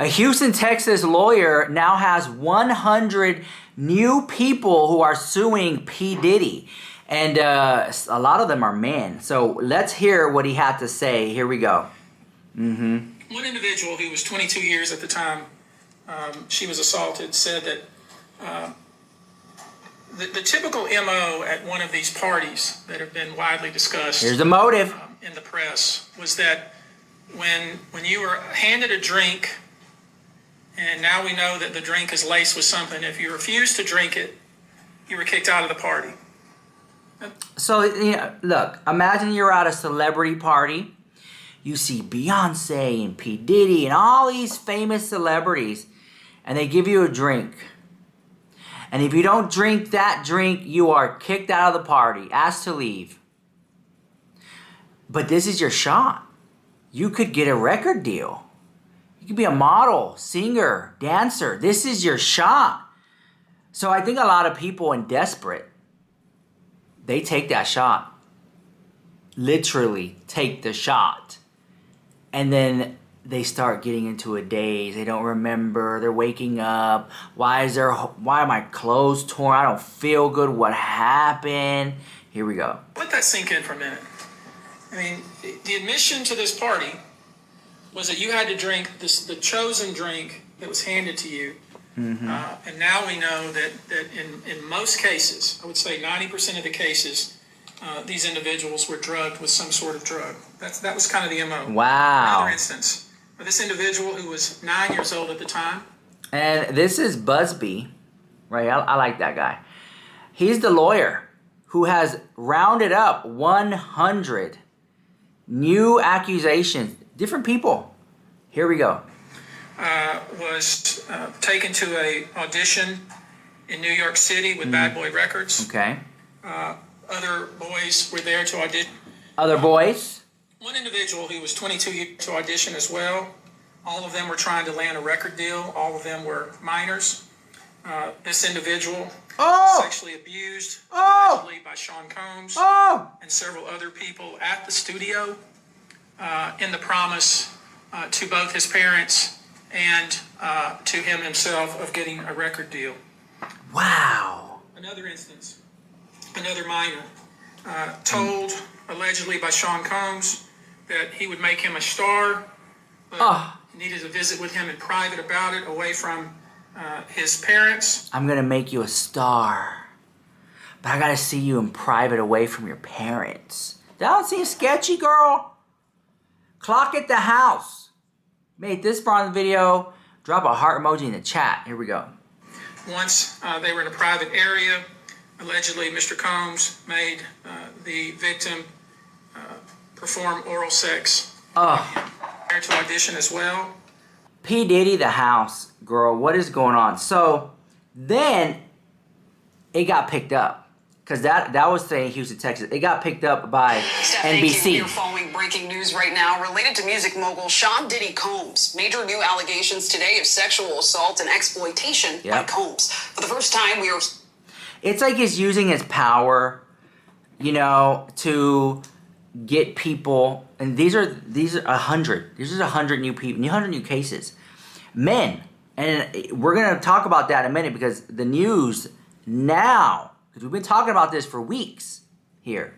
A Houston, Texas lawyer now has 100 new people who are suing P. Diddy. And a lot of them are men. So let's hear what he had to say. Here we go. One individual who was 22 years at the time she was assaulted said that the typical MO at one of these parties that have been widely discussed. Here's the motive. In the press was that when you were handed a drink, and now we know that the drink is laced with something, if you refused to drink it, you were kicked out of the party. So, you know, look, imagine you're at a celebrity party. You see Beyonce and P. Diddy and all these famous celebrities, and they give you a drink. And if you don't drink that drink, you are kicked out of the party, asked to leave. But this is your shot. You could get a record deal. You could be a model, singer, dancer. This is your shot. So I think a lot of people, when desperate, they take that shot. Literally take the shot. And then they start getting into a daze. They don't remember. They're waking up. Why are my clothes torn? I don't feel good. What happened? Here we go. Let that sink in for a minute. I mean, the admission to this party was that you had to drink the chosen drink that was handed to you. And now we know that in most cases, I would say 90% of the cases, these individuals were drugged with some sort of drug. That was kind of the MO. Wow. Another instance, this individual who was 9 years old at the time. And this is Busby, right? I like that guy. He's the lawyer who has rounded up 100 new accusations, different people. Here we go. Was taken to a audition in New York City with Bad Boy Records. Okay. Other boys were there to audition. Other boys? One individual who was 22 years to audition as well. All of them were trying to land a record deal. All of them were minors. This individual was sexually abused allegedly by Sean Combs and several other people at the studio in the promise to both his parents and to him himself of getting a record deal. Wow. Another instance, another minor told allegedly by Sean Combs that he would make him a star, but needed to visit with him in private about it, away from his parents. I'm gonna make you a star, but I gotta see you in private, away from your parents. That don't seem sketchy, girl. Clock at the house. Made this far in the video. Drop a heart emoji in the chat. Here we go. Once they were in a private area, allegedly Mr. Combs made the victim perform oral sex. There to audition as well. P. Diddy, the house. Girl, what is going on? So then it got picked up. Because that was saying Houston, Texas. It got picked up by NBC. You're following breaking news right now related to music mogul Sean Diddy Combs. Major new allegations today of sexual assault and exploitation by Combs. For the first time, we are... It's like he's using his power, you know, to get people... And these are 100. These are 100 new people, 100 new cases. Men. And we're going to talk about that in a minute because the news now... Because we've been talking about this for weeks here.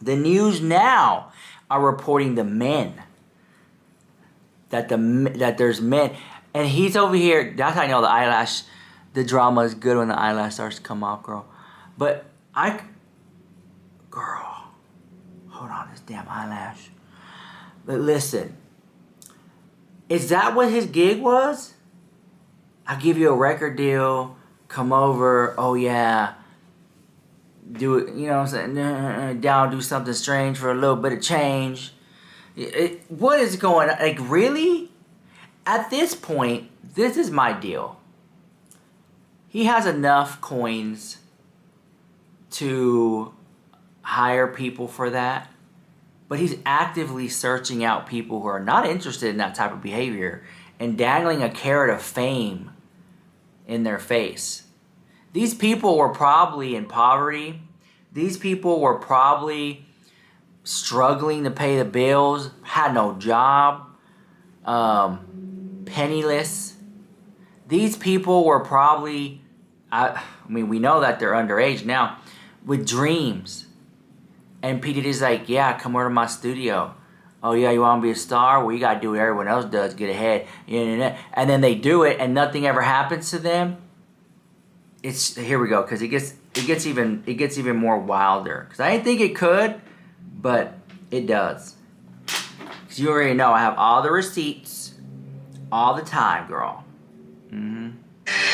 The news now are reporting the men. That there's men. And he's over here. That's how I know the drama is good when the eyelash starts to come off, girl. But girl, hold on, this damn eyelash. But listen, is that what his gig was? I'll give you a record deal. Come over, oh yeah, do it, you know what I'm saying, down, do something strange for a little bit of change. What is going on? Like, really? At this point, this is my deal. He has enough coins to hire people for that, but he's actively searching out people who are not interested in that type of behavior and dangling a carrot of fame in their face. These people were probably in poverty. These people were probably struggling to pay the bills, had no job. penniless. These people were probably, I mean, we know that they're underage now, with dreams. And P. Diddy's like, yeah, come over to my studio. Oh, yeah, you want to be a star? Well, you got to do what everyone else does, get ahead. And then they do it, and nothing ever happens to them. Here we go, because it gets even more wilder. Because I didn't think it could, but it does. Because you already know I have all the receipts all the time, girl.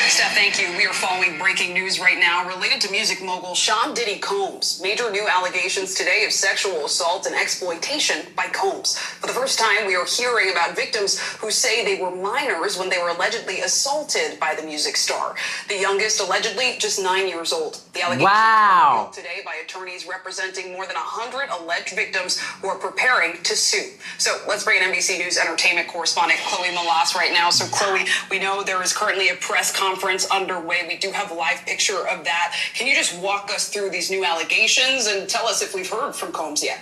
Steph, thank you. We are following breaking news right now related to music mogul Sean Diddy Combs. Major new allegations today of sexual assault and exploitation by Combs. For the first time, we are hearing about victims who say they were minors when they were allegedly assaulted by the music star. The youngest, allegedly, just 9 years old. The allegations were revealed today by attorneys representing more than 100 alleged victims who are preparing to sue. So let's bring in NBC News entertainment correspondent Chloe Malas right now. So Chloe, we know there is currently a press conference underway. We do have a live picture of that. Can you just walk us through these new allegations and tell us if we've heard from Combs yet?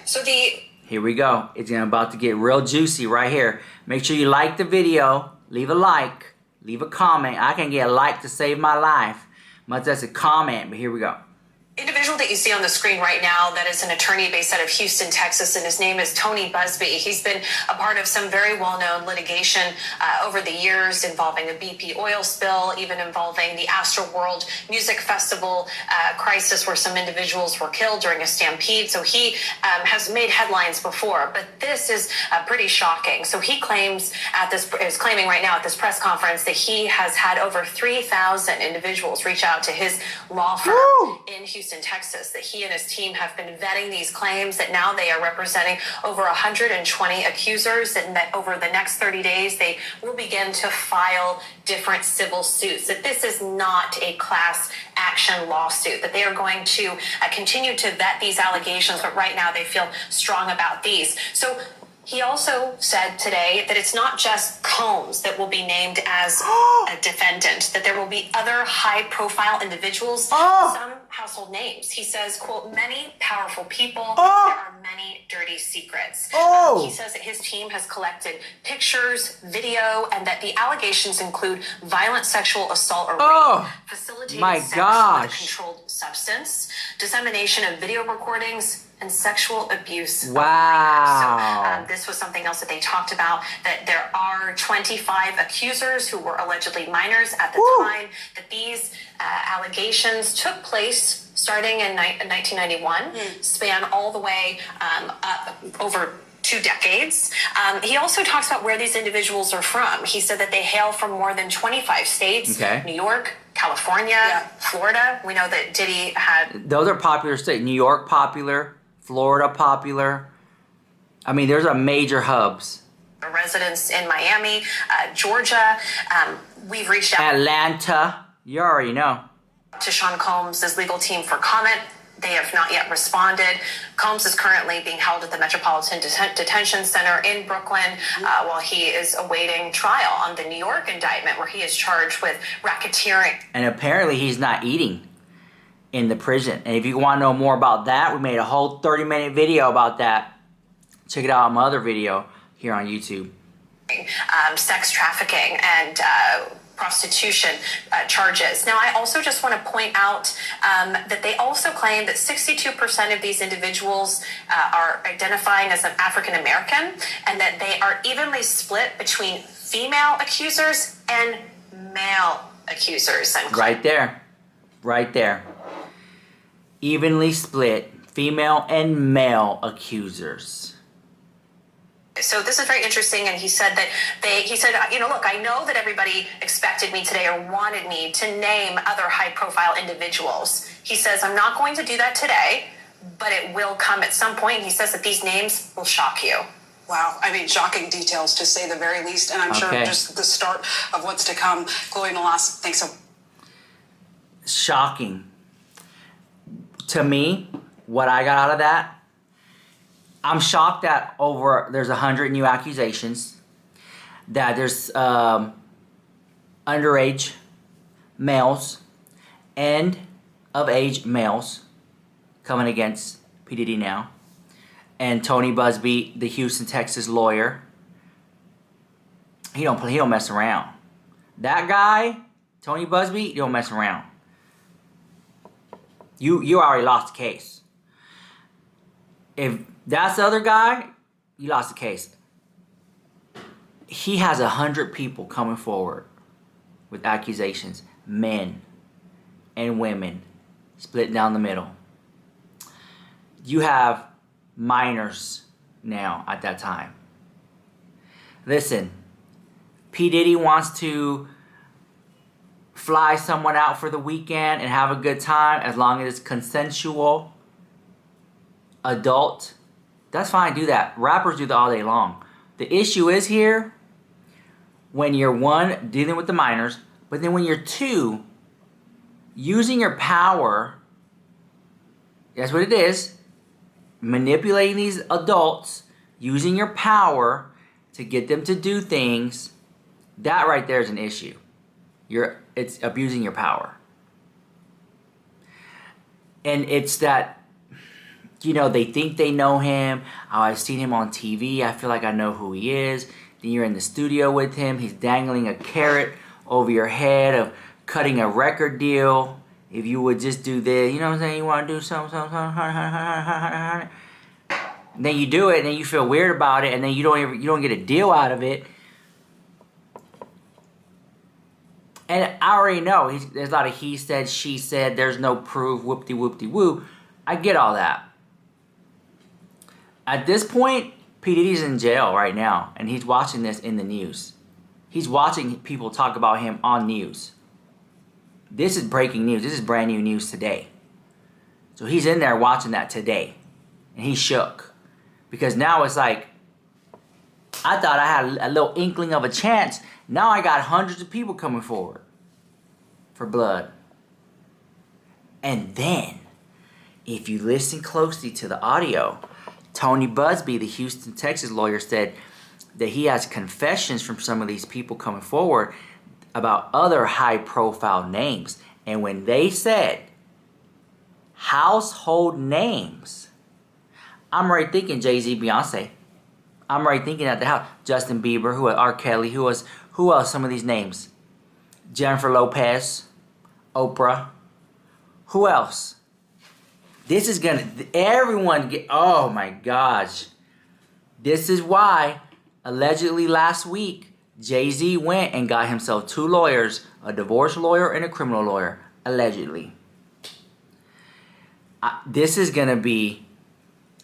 Here we go. It's about to get real juicy right here. Make sure you like the video. Leave a like. Leave a comment. I can get a like to save my life. Much as a comment, but here we go. Individual that you see on the screen right now that is an attorney based out of Houston, Texas, and his name is Tony Busby. He's been a part of some very well-known litigation over the years involving a BP oil spill, even involving the Astroworld Music Festival crisis where some individuals were killed during a stampede. So he has made headlines before, but this is pretty shocking. So he is claiming right now at this press conference that he has had over 3,000 individuals reach out to his law firm in Houston, Texas, that he and his team have been vetting these claims, that now they are representing over 120 accusers, and that over the next 30 days they will begin to file different civil suits, that this is not a class action lawsuit, that they are going to continue to vet these allegations, but right now they feel strong about these. So he also said today that it's not just Combs that will be named as a defendant, that there will be other high-profile individuals, some household names. He says, quote, many powerful people, there are many dirty secrets. He says that his team has collected pictures, video, and that the allegations include violent sexual assault or rape, facilitated sex with a controlled substance, dissemination of video recordings, and sexual abuse. Wow. So this was something else that they talked about, that there are 25 accusers who were allegedly minors at the time, that these allegations took place starting in 1991, span all the way up over 2 decades. He also talks about where these individuals are from. He said that they hail from more than 25 states, New York, California, Florida. We know that Diddy had... Those are popular states. New York popular, Florida popular. I mean, there's a major hubs. Residents in Miami, Georgia. We've reached out... Atlanta. You already know. ...to Sean Combs' legal team for comment. They have not yet responded. Combs is currently being held at the Metropolitan Detention Center in Brooklyn while he is awaiting trial on the New York indictment where he is charged with racketeering. And apparently he's not eating in the prison. And if you want to know more about that, we made a whole 30-minute video about that. Check it out on my other video here on YouTube. Sex trafficking and prostitution charges. Now, I also just want to point out that they also claim that 62% of these individuals are identifying as an African American, and that they are evenly split between female accusers and male accusers. Right there. Right there. Evenly split female and male accusers. So this is very interesting, and he said that look, I know that everybody expected me today or wanted me to name other high-profile individuals. He says, I'm not going to do that today, but it will come at some point. He says that these names will shock you. Wow. I mean, shocking details, to say the very least, and I'm sure just the start of what's to come. Chloe Malas, thanks so much. Shocking. To me, what I got out of that, I'm shocked that there's 100 new accusations, that there's underage males and of age males coming against P. Diddy now, and Tony Busby, the Houston, Texas lawyer, He don't mess around. That guy, Tony Busby, you don't mess around. You already lost the case. If that's the other guy, you lost the case. He has 100 people coming forward with accusations, men and women, split down the middle. You have minors now at that time. Listen, P. Diddy wants to fly someone out for the weekend and have a good time as long as it's consensual, adult. That's fine, do that. Rappers do that all day long. The issue is here when you're one, dealing with the minors, but then when you're two, using your power, that's what it is, manipulating these adults, using your power to get them to do things, that right there is an issue. It's abusing your power. And it's that, they think they know him. Oh, I've seen him on TV. I feel like I know who he is. Then you're in the studio with him. He's dangling a carrot over your head of cutting a record deal. If you would just do this, you know what I'm saying? You want to do something. And then you do it, and then you feel weird about it, and then you don't get a deal out of it. And I already know there's a lot of he said, she said. There's no proof. Whoop-de-whoop-de-woo. I get all that. At this point, P. Diddy's in jail right now, and he's watching this in the news. He's watching people talk about him on news. This is breaking news. This is brand new news today. So he's in there watching that today, and he's shook. Because now it's like, I thought I had a little inkling of a chance. Now I got hundreds of people coming forward for blood. And then, if you listen closely to the audio, Tony Busby, the Houston, Texas lawyer, said that he has confessions from some of these people coming forward about other high-profile names. And when they said household names, I'm already thinking Jay-Z, Beyonce. I'm already thinking at the house. Justin Bieber, R. Kelly, who else? Some of these names. Jennifer Lopez, Oprah. Who else? This is gonna, everyone get, oh my gosh. This is why, allegedly last week, Jay-Z went and got himself 2 lawyers, a divorce lawyer and a criminal lawyer, allegedly. This is gonna be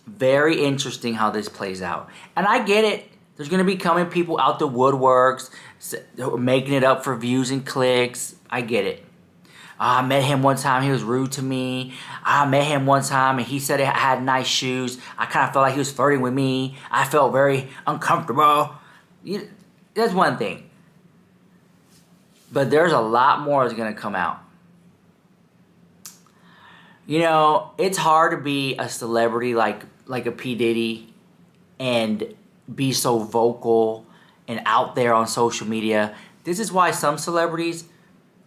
very interesting how this plays out. And I get it. There's going to be coming people out the woodworks, making it up for views and clicks. I get it. I met him one time. He was rude to me. I met him one time and he said I had nice shoes. I kind of felt like he was flirting with me. I felt very uncomfortable. That's one thing. But there's a lot more that's going to come out. It's hard to be a celebrity like a P. Diddy and be so vocal and out there on social media. This is why some celebrities,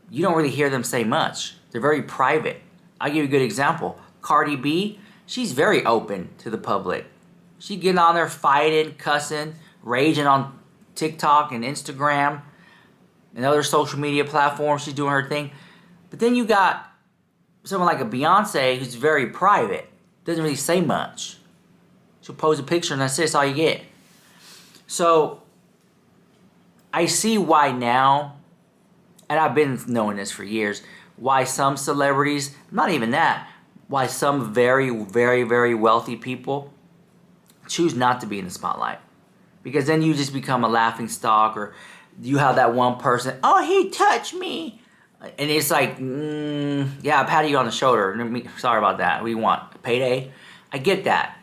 you don't really hear them say much. They're very private. I'll give you a good example. Cardi B, she's very open to the public. She getting on there fighting, cussing, raging on TikTok and Instagram and other social media platforms. She's doing her thing. But then you got someone like a Beyonce who's very private. Doesn't really say much. She'll pose a picture and that's all you get. So, I see why now, and I've been knowing this for years, why some celebrities, not even that, why some very, very, very wealthy people choose not to be in the spotlight. Because then you just become a laughing stock, or you have that one person, oh, he touched me. And it's like, yeah, I patted you on the shoulder. Sorry about that. What do you want? A payday? I get that.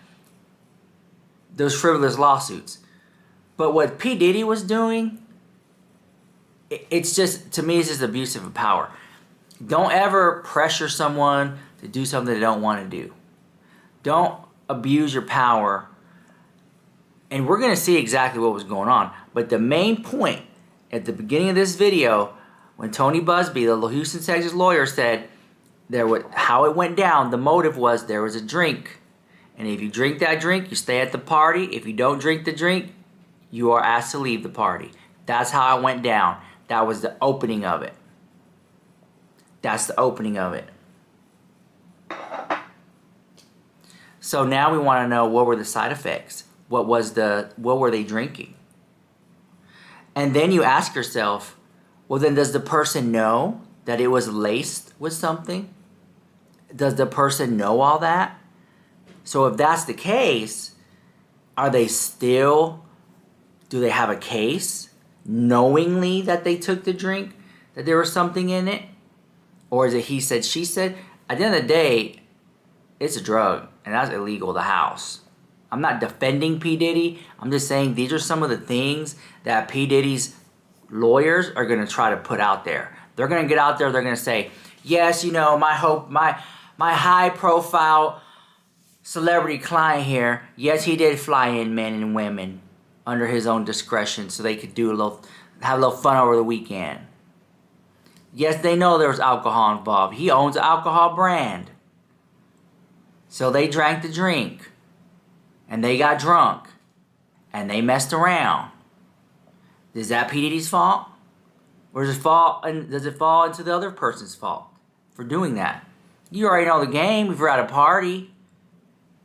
Those frivolous lawsuits. But what P. Diddy was doing, it's just, to me, it's just abusive of power. Don't ever pressure someone to do something they don't want to do. Don't abuse your power. And we're going to see exactly what was going on. But the main point at the beginning of this video, when Tony Busby, the Houston, Texas lawyer, said how it went down, the motive was there was a drink. And if you drink that drink, you stay at the party. If you don't drink the drink, you are asked to leave the party. That's how it went down. That was the opening of it. That's the opening of it. So now we want to know, what were the side effects? What were they drinking? And then you ask yourself, well, then does the person know that it was laced with something? Does the person know all that? So if that's the case, do they have a case knowingly that they took the drink, that there was something in it? Or is it he said, she said? At the end of the day, it's a drug, and that's illegal, the house. I'm not defending P. Diddy. I'm just saying these are some of the things that P. Diddy's lawyers are going to try to put out there. They're going to get out there, they're going to say, yes, you know, my high-profile celebrity client here, yes, he did fly in men and women under his own discretion so they could have a little fun over the weekend. Yes, they know there was alcohol involved. He owns an alcohol brand. So they drank the drink. And they got drunk. And they messed around. Is that P. Diddy's fault? Or does it fall into the other person's fault for doing that? You already know the game. If you're at a party,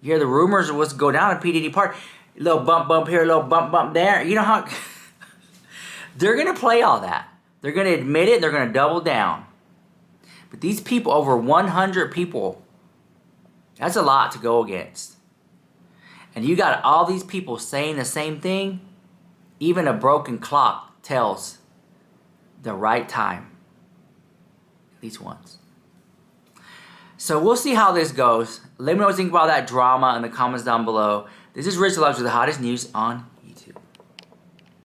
you hear the rumors of what's going down at P. Diddy party. A little bump here, a little bump there. You know how... They're going to play all that. They're going to admit it. They're going to double down. But these people, over 100 people, that's a lot to go against. And you got all these people saying the same thing. Even a broken clock tells the right time. At least once. So we'll see how this goes. Let me know what you think about that drama in the comments down below. This is Rich LUX with the hottest news on